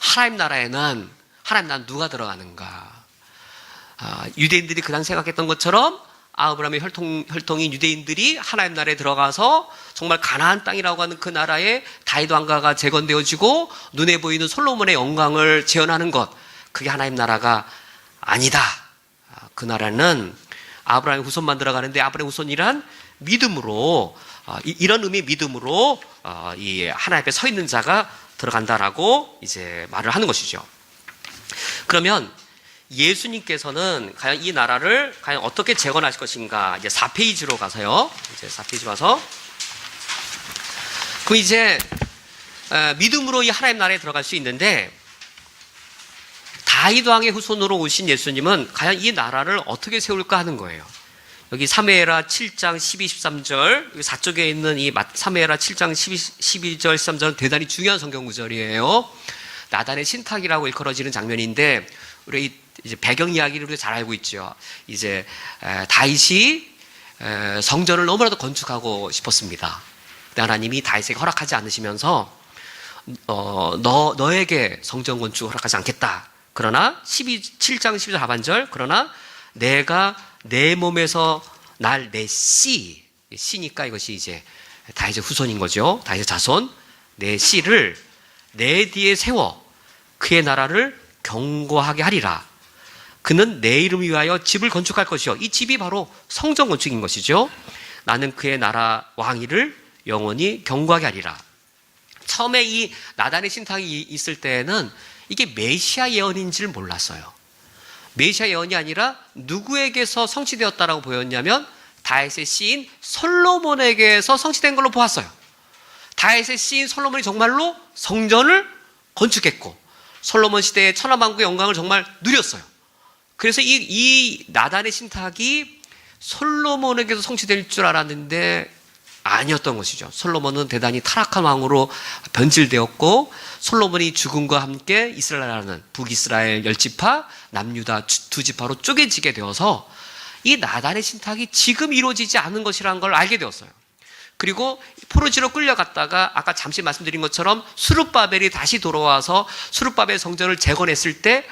하나님 나라에는 누가 들어가는가? 유대인들이 그당 생각했던 것처럼 아브라함의 혈통인 유대인들이 하나님 나라에 들어가서 정말 가나안 땅이라고 하는 그 나라에 다윗 왕가가 재건되어지고 눈에 보이는 솔로몬의 영광을 재현하는 것, 그게 하나님 나라가 아니다. 그 나라는 아브라함의 후손만 들어가는데, 아브라함의 후손이란 믿음으로, 이런 의미의 믿음으로 이 하나님 앞에 서 있는 자가 들어간다라고 이제 말을 하는 것이죠. 그러면 예수님께서는 과연 이 나라를 과연 어떻게 재건하실 것인가? 이제 4페이지로 가서요. 이제 4페이지 와서. 그럼 이제 믿음으로 이 하나님 나라에 들어갈 수 있는데, 다윗 왕의 후손으로 오신 예수님은 과연 이 나라를 어떻게 세울까 하는 거예요. 여기 사무엘하 7장 12, 13절, 여기 4쪽에 있는 이 사무엘하 7장 12절, 13절은 대단히 중요한 성경 구절이에요. 나단의 신탁이라고 일컬어지는 장면인데, 우리 이제 배경 이야기를 우리가 잘 알고 있죠. 이제 다윗이 성전을 너무나도 건축하고 싶었습니다. 하나님이 다윗에게 허락하지 않으시면서 너에게 성전 건축을 허락하지 않겠다. 그러나 7장 12절 하반절, 그러나 내가 내 몸에서 날 내 씨니까 이것이 이제 다윗의 후손인 거죠. 다윗의 자손, 내 씨를 내 뒤에 세워 그의 나라를 견고하게 하리라. 그는 내 이름을 위하여 집을 건축할 것이요. 이 집이 바로 성전 건축인 것이죠. 나는 그의 나라 왕위를 영원히 견고하게 하리라. 처음에 이 나단의 신탁이 있을 때에는 이게 메시아 예언인지를 몰랐어요. 메시아 예언이 아니라 누구에게서 성취되었다라고 보였냐면 다윗의 씨인 솔로몬에게서 성취된 걸로 보았어요. 다윗의 씨인 솔로몬이 정말로 성전을 건축했고 솔로몬 시대의 천하만국의 영광을 정말 누렸어요. 그래서 이 나단의 신탁이 솔로몬에게서 성취될 줄 알았는데 아니었던 것이죠. 솔로몬은 대단히 타락한 왕으로 변질되었고, 솔로몬이 죽음과 함께 이스라엘이라는 북이스라엘 10지파, 남유다 2지파로 쪼개지게 되어서 이 나단의 신탁이 지금 이루어지지 않은 것이라는 걸 알게 되었어요. 그리고 포로지로 끌려갔다가 아까 잠시 말씀드린 것처럼 스룹바벨이 다시 돌아와서 스룹바벨 성전을 재건했을 때,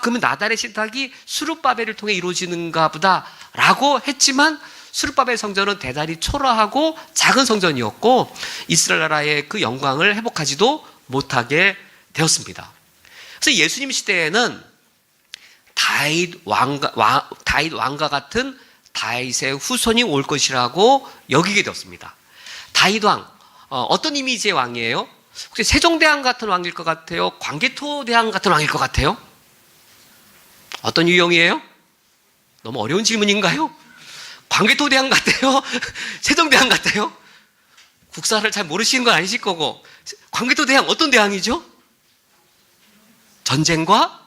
그러면 나단의 신탁이 스룹바벨을 통해 이루어지는가 보다 라고 했지만, 스룹바벨 성전은 대단히 초라하고 작은 성전이었고 이스라엘 나라의 그 영광을 회복하지도 못하게 되었습니다. 그래서 예수님 시대에는 다윗 왕과 같은 다윗의 후손이 올 것이라고 여기게 되었습니다. 다윗 왕, 어떤 이미지의 왕이에요? 혹시 세종대왕 같은 왕일 것 같아요? 광개토대왕 같은 왕일 것 같아요? 어떤 유형이에요? 너무 어려운 질문인가요? 광개토대왕 같아요? 세종대왕 같아요? 국사를 잘 모르시는 건 아니실 거고. 광개토대왕 어떤 대왕이죠? 전쟁과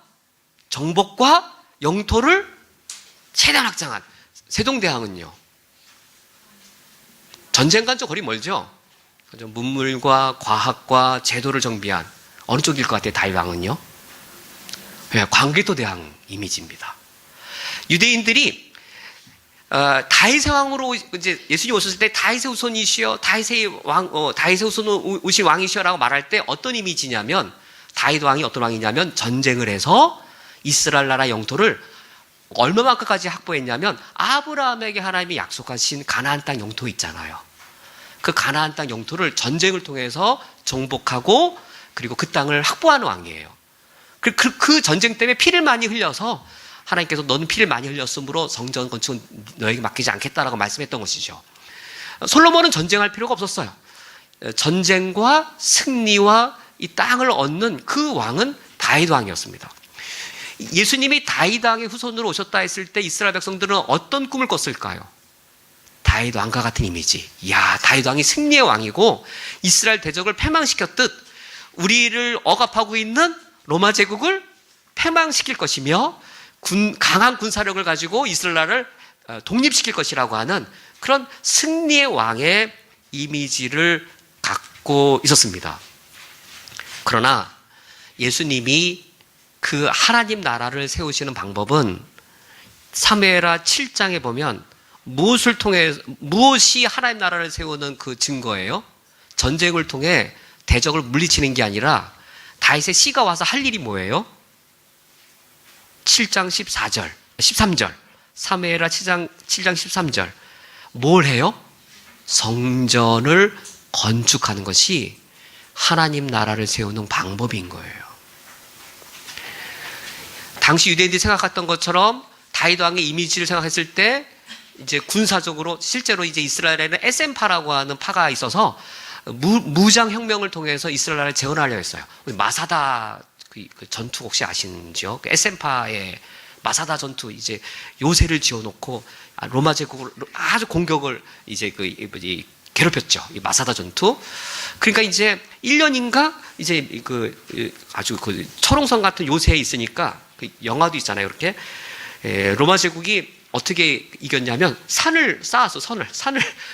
정복과 영토를 최대한 확장한. 세종대왕은요, 전쟁과 좀 거리 멀죠? 문물과 과학과 제도를 정비한. 어느 쪽일 것 같아요, 다윗 왕은요? 광개토대왕 이미지입니다. 유대인들이 다윗의 왕으로 이제 예수님 오셨을 때 다윗의 후손이시여, 다윗의 후손 오신 왕이시여라고 말할 때 어떤 이미지냐면, 다윗 왕이 어떤 왕이냐면 전쟁을 해서 이스라엘 나라 영토를 얼마만큼까지 확보했냐면 아브라함에게 하나님이 약속하신 가나안 땅 영토 있잖아요. 그 가나안 땅 영토를 전쟁을 통해서 정복하고 그리고 그 땅을 확보하는 왕이에요. 그 전쟁 때문에 피를 많이 흘려서 하나님께서 너는 피를 많이 흘렸으므로 성전 건축은 너에게 맡기지 않겠다라고 말씀했던 것이죠. 솔로몬은 전쟁할 필요가 없었어요. 전쟁과 승리와 이 땅을 얻는 그 왕은 다윗 왕이었습니다. 예수님이 다윗 왕의 후손으로 오셨다 했을 때 이스라엘 백성들은 어떤 꿈을 꿨을까요? 다윗 왕과 같은 이미지. 다윗 왕이 승리의 왕이고 이스라엘 대적을 패망시켰듯 우리를 억압하고 있는 로마 제국을 패망시킬 것이며 강한 군사력을 가지고 이스라엘을 독립시킬 것이라고 하는 그런 승리의 왕의 이미지를 갖고 있었습니다. 그러나 예수님이 그 하나님 나라를 세우시는 방법은 사무엘하 7장에 보면 무엇이 하나님 나라를 세우는 그 증거예요? 전쟁을 통해 대적을 물리치는 게 아니라 다윗의 씨가 와서 할 일이 뭐예요? 7장 14절. 13절. 사무엘하 7장 13절. 뭘 해요? 성전을 건축하는 것이 하나님 나라를 세우는 방법인 거예요. 당시 유대인들이 생각했던 것처럼 다윗 왕의 이미지를 생각했을 때 이제 군사적으로 실제로 이제 이스라엘에는 에센파라고 하는 파가 있어서 무장 혁명을 통해서 이스라엘을 재건하려 했어요. 마사다 그 전투 혹시 아시는지요? 그 에센파의 마사다 전투, 이제 요새를 지어놓고 로마 제국을 아주 공격을 이제 괴롭혔죠. 이 마사다 전투. 그러니까 이제 1년인가 이제 아주 철옹성 같은 요새에 있으니까 그 영화도 있잖아요. 이렇게 로마 제국이 어떻게 이겼냐면 산을 쌓았어.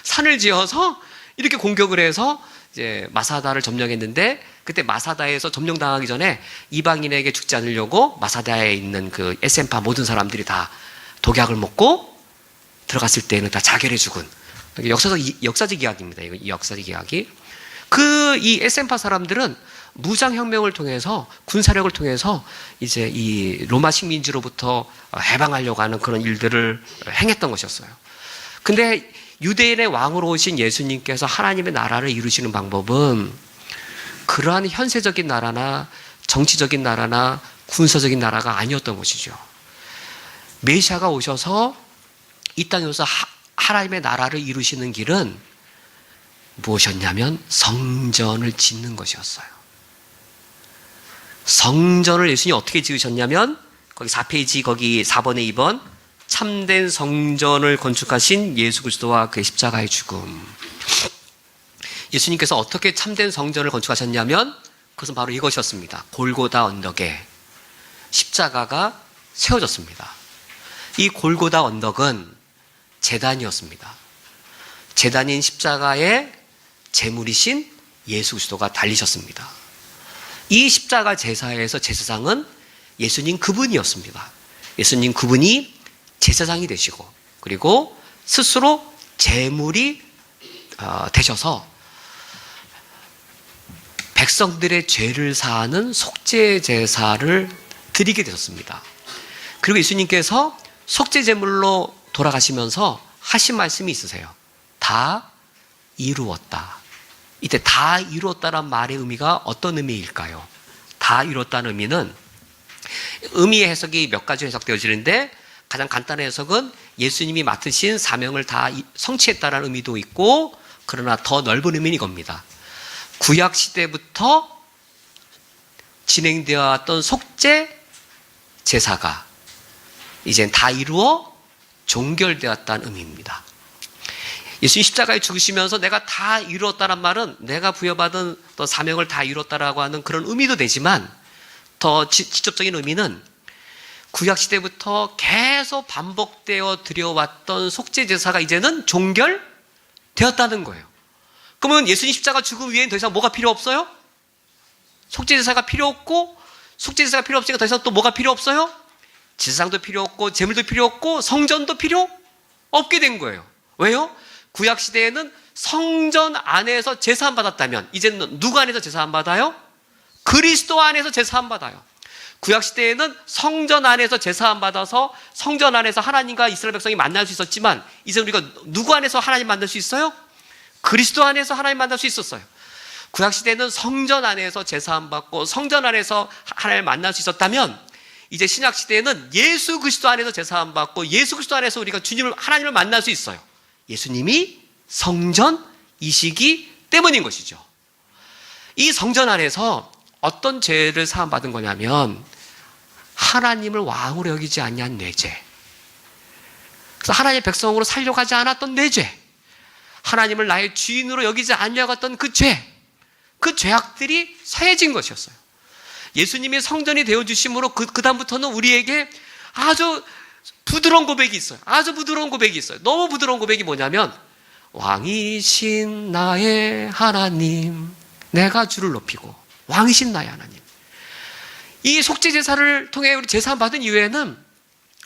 산을 지어서 이렇게 공격을 해서 이제 마사다를 점령했는데, 그때 마사다에서 점령당하기 전에 이방인에게 죽지 않으려고 마사다에 있는 그 에센파 모든 사람들이 다 독약을 먹고 들어갔을 때는 다 자결해 죽은 역사적 이야기입니다. 이 역사적 이야기. 이 에센파 사람들은 무장혁명을 통해서, 군사력을 통해서 이제 이 로마 식민지로부터 해방하려고 하는 그런 일들을 행했던 것이었어요. 근데 유대인의 왕으로 오신 예수님께서 하나님의 나라를 이루시는 방법은 그러한 현세적인 나라나 정치적인 나라나 군사적인 나라가 아니었던 것이죠. 메시아가 오셔서 이 땅에 오셔서 하나님의 나라를 이루시는 길은 무엇이었냐면 성전을 짓는 것이었어요. 성전을 예수님이 어떻게 지으셨냐면 거기 4페이지 거기 4번에 2번 참된 성전을 건축하신 예수 그리스도와 그의 십자가의 죽음. 예수님께서 어떻게 참된 성전을 건축하셨냐면 그것은 바로 이것이었습니다. 골고다 언덕에 십자가가 세워졌습니다. 이 골고다 언덕은 제단이었습니다. 제단인 십자가에 제물이신 예수 그리스도가 달리셨습니다. 이 십자가 제사에서 제사장은 예수님 그분이었습니다. 예수님 그분이 제사장이 되시고, 그리고 스스로 제물이 되셔서 백성들의 죄를 사하는 속죄 제사를 드리게 되셨습니다. 그리고 예수님께서 속죄 제물로 돌아가시면서 하신 말씀이 있으세요. 다 이루었다. 이때 다 이루었다란 말의 의미가 어떤 의미일까요? 다 이루었다는 의미는 의미의 해석이 몇 가지 해석되어지는데, 가장 간단한 해석은 예수님이 맡으신 사명을 다 성취했다는 의미도 있고, 그러나 더 넓은 의미는 이겁니다. 구약 시대부터 진행되어 왔던 속죄 제사가 이젠 다 이루어 종결되었다는 의미입니다. 예수님 십자가에 죽으시면서 내가 다 이루었다는 말은 내가 부여받은 또 사명을 다 이루었다라고 하는 그런 의미도 되지만, 더 직접적인 의미는 구약시대부터 계속 반복되어 드려왔던 속죄제사가 이제는 종결되었다는 거예요. 그러면 예수님 십자가 죽음 위에는 더 이상 뭐가 필요 없어요? 속죄제사가 필요 없고, 속죄제사가 필요 없으니까 더 이상 또 뭐가 필요 없어요? 제사장도 필요 없고, 제물도 필요 없고, 성전도 필요 없게 된 거예요. 왜요? 구약시대에는 성전 안에서 제사 안 받았다면 이제는 누구 안에서 제사 안 받아요? 그리스도 안에서 제사 안 받아요. 구약시대에는 성전 안에서 제사 안 받아서 성전 안에서 하나님과 이스라엘 백성이 만날 수 있었지만, 이제 우리가 누구 안에서 하나님 만날 수 있어요? 그리스도 안에서 하나님 만날 수 있었어요. 구약시대에는 성전 안에서 제사 안 받고 성전 안에서 하나님을 만날 수 있었다면, 이제 신약시대에는 예수 그리스도 안에서 제사 안 받고 예수 그리스도 안에서 우리가 하나님을 만날 수 있어요. 예수님이 성전이시기 때문인 것이죠. 이 성전 안에서 어떤 죄를 사함받은 거냐면 하나님을 왕으로 여기지 아니한 뇌죄. 그래서 하나님의 백성으로 살려고 하지 않았던 뇌죄, 하나님을 나의 주인으로 여기지 않으려고 했던 그 죄, 그 죄악들이 사해진 것이었어요. 예수님이 성전이 되어주심으로 그 다음부터는 우리에게 아주 부드러운 고백이 있어요. 아주 부드러운 고백이 있어요. 너무 부드러운 고백이 뭐냐면, 왕이신 나의 하나님, 내가 주를 높이고, 왕이신 나의 하나님. 이 속죄제사를 통해 우리 제사 받은 이후에는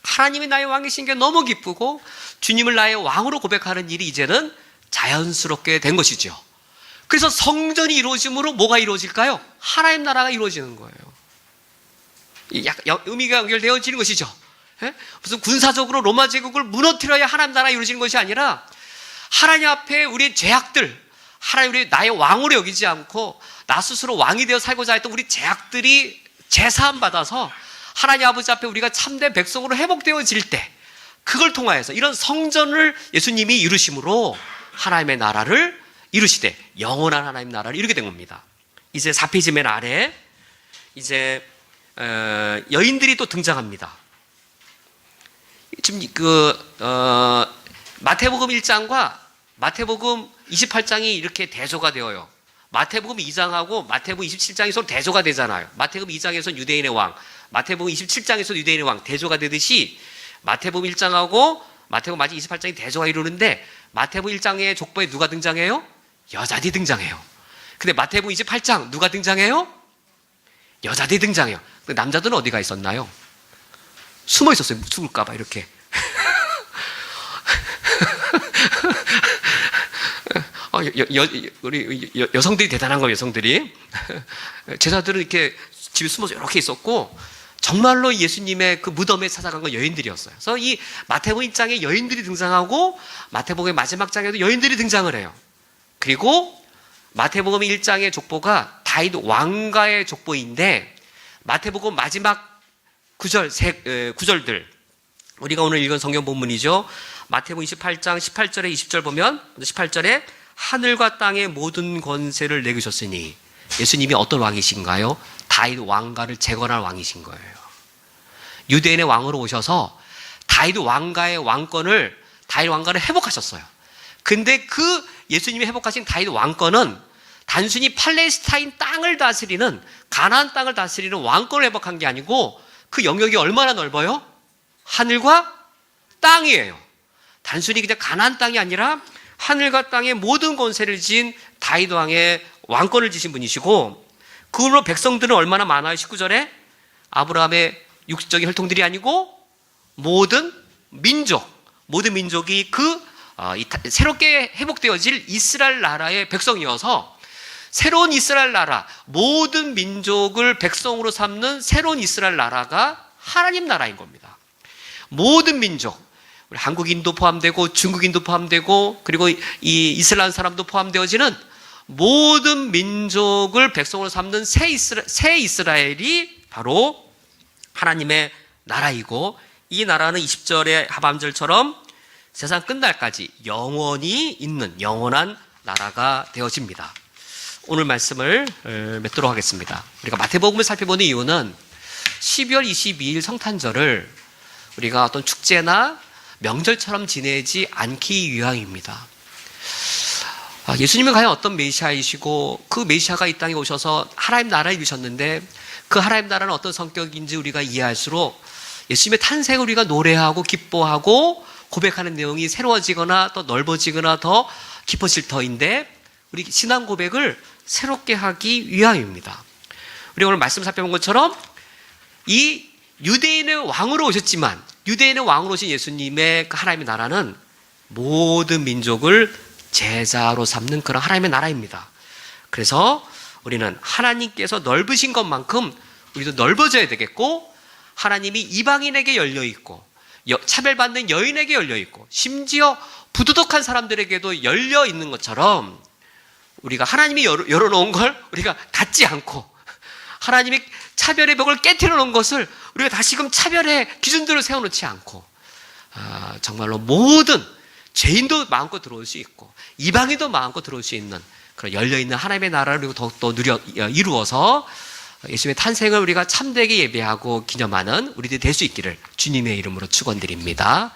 하나님이 나의 왕이신 게 너무 기쁘고, 주님을 나의 왕으로 고백하는 일이 이제는 자연스럽게 된 것이죠. 그래서 성전이 이루어짐으로 뭐가 이루어질까요? 하나님 나라가 이루어지는 거예요. 의미가 연결되어지는 것이죠. 예? 무슨 군사적으로 로마 제국을 무너뜨려야 하나님 나라 이루어지는 것이 아니라 하나님 앞에 우리의 죄악들, 하나님 우리 나의 왕으로 여기지 않고 나 스스로 왕이 되어 살고자 했던 우리 죄악들이 제사함 받아서 하나님 아버지 앞에 우리가 참된 백성으로 회복되어질 때 그걸 통하여서 이런 성전을 예수님이 이루심으로 하나님의 나라를 이루시되 영원한 하나님 나라를 이루게 된 겁니다. 이제 4페이지 맨 아래 이제 여인들이 또 등장합니다. 지금 마태복음 1장과 마태복음 28장이 이렇게 대조가 되어요. 마태복음 2장하고 마태복음 27장이 서로 대조가 되잖아요. 마태복음 2장에서는 유대인의 왕, 마태복음 27장에서도 유대인의 왕 대조가 되듯이 마태복음 1장하고 마태복음 28장이 대조가 이루는데 마태복음 1장의 족보에 누가 등장해요? 여자들이 등장해요. 근데 마태복음 28장 누가 등장해요? 여자들이 등장해요. 근데 남자들은 어디가 있었나요? 숨어 있었어요. 죽을까봐 이렇게. 우리 여성들이 대단한 거예요. 여성들이 제자들은 이렇게 집에 숨어서 이렇게 있었고 정말로 예수님의 그 무덤에 찾아간 건 여인들이었어요. 그래서 이 마태복음 1장에 여인들이 등장하고 마태복음의 마지막 장에도 여인들이 등장을 해요. 그리고 마태복음 1장의 족보가 다윗 왕가의 족보인데 마태복음 마지막 구절들 우리가 오늘 읽은 성경 본문이죠. 마태복음 28장 18절에 20절 보면 18절에 하늘과 땅의 모든 권세를 내주셨으니 예수님이 어떤 왕이신가요? 다윗 왕가를 재건할 왕이신 거예요. 유대인의 왕으로 오셔서 다윗 왕가의 왕권을 다윗 왕가를 회복하셨어요. 근데 그 예수님이 회복하신 다윗 왕권은 단순히 팔레스타인 땅을 다스리는 가나안 땅을 다스리는 왕권을 회복한 게 아니고 그 영역이 얼마나 넓어요? 하늘과 땅이에요. 단순히 그냥 가나안 땅이 아니라 하늘과 땅의 모든 권세를 지닌 다윗 왕의 왕권을 지신 분이시고 그걸로 백성들은 얼마나 많아요? 19절에 아브라함의 육적인 혈통들이 아니고 모든 민족이 새롭게 회복되어질 이스라엘 나라의 백성이어서 새로운 이스라엘 나라, 모든 민족을 백성으로 삼는 새로운 이스라엘 나라가 하나님 나라인 겁니다. 모든 민족, 우리 한국인도 포함되고 중국인도 포함되고 그리고 이 이슬람 사람도 포함되어지는 모든 민족을 백성으로 삼는 새 이스라엘이 바로 하나님의 나라이고 이 나라는 20절의 하반절처럼 세상 끝날까지 영원히 있는 영원한 나라가 되어집니다. 오늘 말씀을 맺도록 하겠습니다. 우리가 마태복음을 살펴보는 이유는 12월 22일 성탄절을 우리가 어떤 축제나 명절처럼 지내지 않기 위함입니다. 예수님은 과연 어떤 메시아이시고 그 메시아가 이 땅에 오셔서 하나님 나라를 이루셨는데 그 하나님 나라는 어떤 성격인지 우리가 이해할수록 예수님의 탄생을 우리가 노래하고 기뻐하고 고백하는 내용이 새로워지거나 더 넓어지거나 더 깊어질 터인데 우리 신앙 고백을 새롭게 하기 위함입니다. 우리가 오늘 말씀 살펴본 것처럼 이 유대인의 왕으로 오셨지만 유대인의 왕으로 오신 예수님의 그 하나님의 나라는 모든 민족을 제자로 삼는 그런 하나님의 나라입니다. 그래서 우리는 하나님께서 넓으신 것만큼 우리도 넓어져야 되겠고 하나님이 이방인에게 열려있고 차별받는 여인에게 열려있고 심지어 부도덕한 사람들에게도 열려있는 것처럼 우리가 하나님이 열어놓은 걸 우리가 닫지 않고 하나님이 차별의 벽을 깨트려 놓은 것을 우리가 다시금 차별의 기준들을 세워놓지 않고 정말로 모든 죄인도 마음껏 들어올 수 있고 이방인도 마음껏 들어올 수 있는 그런 열려있는 하나님의 나라를 우리가 더욱더 이루어서 예수님의 탄생을 우리가 참되게 예배하고 기념하는 우리들이 될 수 있기를 주님의 이름으로 축원드립니다.